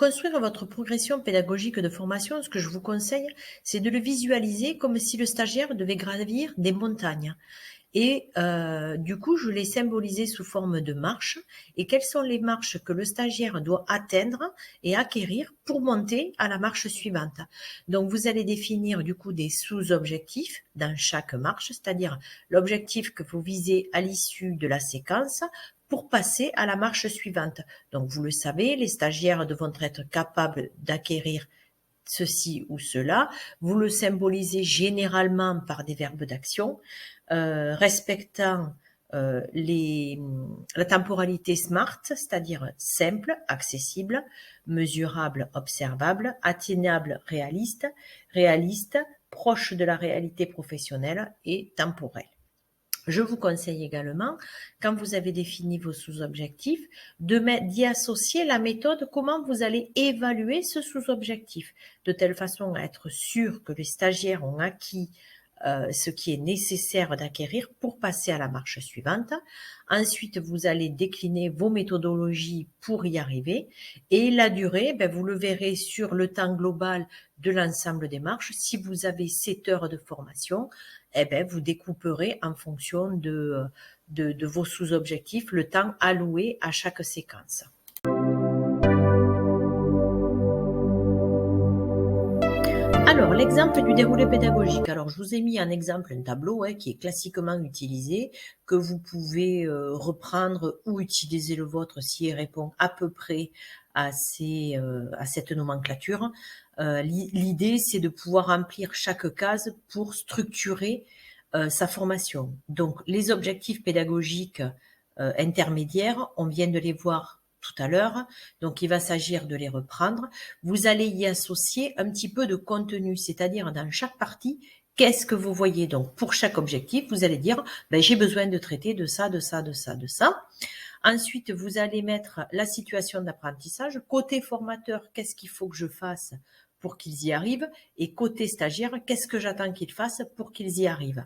construire votre progression pédagogique de formation, ce que je vous conseille, c'est de le visualiser comme si le stagiaire devait gravir des montagnes. Et du coup, je l'ai symbolisé sous forme de marches. Et quelles sont les marches que le stagiaire doit atteindre et acquérir pour monter à la marche suivante? Donc, vous allez définir du coup des sous-objectifs dans chaque marche, c'est-à-dire l'objectif que vous visez à l'issue de la séquence pour passer à la marche suivante. Donc, vous le savez, les stagiaires devront être capables d'acquérir ceci ou cela. Vous le symbolisez généralement par des verbes d'action, respectant la temporalité SMART, c'est-à-dire simple, accessible, mesurable, observable, atteignable, réaliste, proche de la réalité professionnelle et temporelle. Je vous conseille également, quand vous avez défini vos sous-objectifs, d'y associer la méthode comment vous allez évaluer ce sous-objectif, de telle façon à être sûr que les stagiaires ont acquis ce qui est nécessaire d'acquérir pour passer à la marche suivante. Ensuite, vous allez décliner vos méthodologies pour y arriver. Et la durée, vous le verrez sur le temps global de l'ensemble des marches. Si vous avez 7 heures de formation, vous découperez en fonction de vos sous-objectifs le temps alloué à chaque séquence. Alors, l'exemple du déroulé pédagogique. Alors, je vous ai mis en exemple un tableau qui est classiquement utilisé, que vous pouvez reprendre ou utiliser le vôtre s'il répond à peu près à cette nomenclature. L'idée, c'est de pouvoir remplir chaque case pour structurer sa formation. Donc, les objectifs pédagogiques intermédiaires, on vient de les voir tout à l'heure, donc il va s'agir de les reprendre. Vous allez y associer un petit peu de contenu, c'est-à-dire dans chaque partie, qu'est-ce que vous voyez? Donc pour chaque objectif, vous allez dire, j'ai besoin de traiter de ça, de ça, de ça, de ça. Ensuite, vous allez mettre la situation d'apprentissage. Côté formateur, qu'est-ce qu'il faut que je fasse pour qu'ils y arrivent? Et côté stagiaire, qu'est-ce que j'attends qu'ils fassent pour qu'ils y arrivent?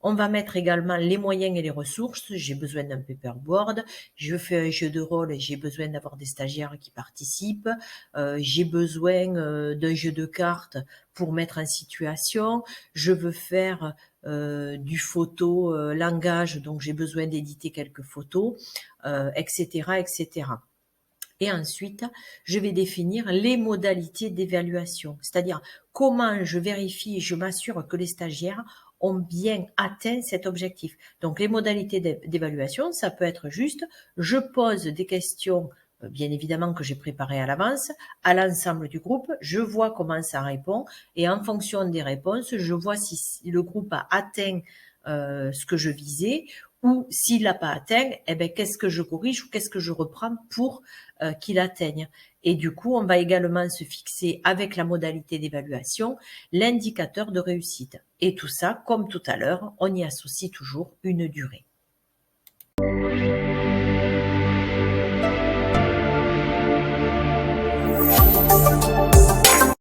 On va mettre également les moyens et les ressources. J'ai besoin d'un paperboard. Je fais un jeu de rôle et j'ai besoin d'avoir des stagiaires qui participent. J'ai besoin d'un jeu de cartes pour mettre en situation. Je veux faire du photo langage, donc j'ai besoin d'éditer quelques photos, etc., etc. Et ensuite, je vais définir les modalités d'évaluation, c'est-à-dire comment je vérifie et je m'assure que les stagiaires ont bien atteint cet objectif. Donc, les modalités d'évaluation, ça peut être juste, je pose des questions, bien évidemment que j'ai préparées à l'avance, à l'ensemble du groupe, je vois comment ça répond, et en fonction des réponses, je vois si le groupe a atteint ce que je visais, ou s'il l'a pas atteint, qu'est-ce que je corrige ou qu'est-ce que je reprends pour qu'il atteigne. Et du coup, on va également se fixer avec la modalité d'évaluation l'indicateur de réussite. Et tout ça, comme tout à l'heure, on y associe toujours une durée.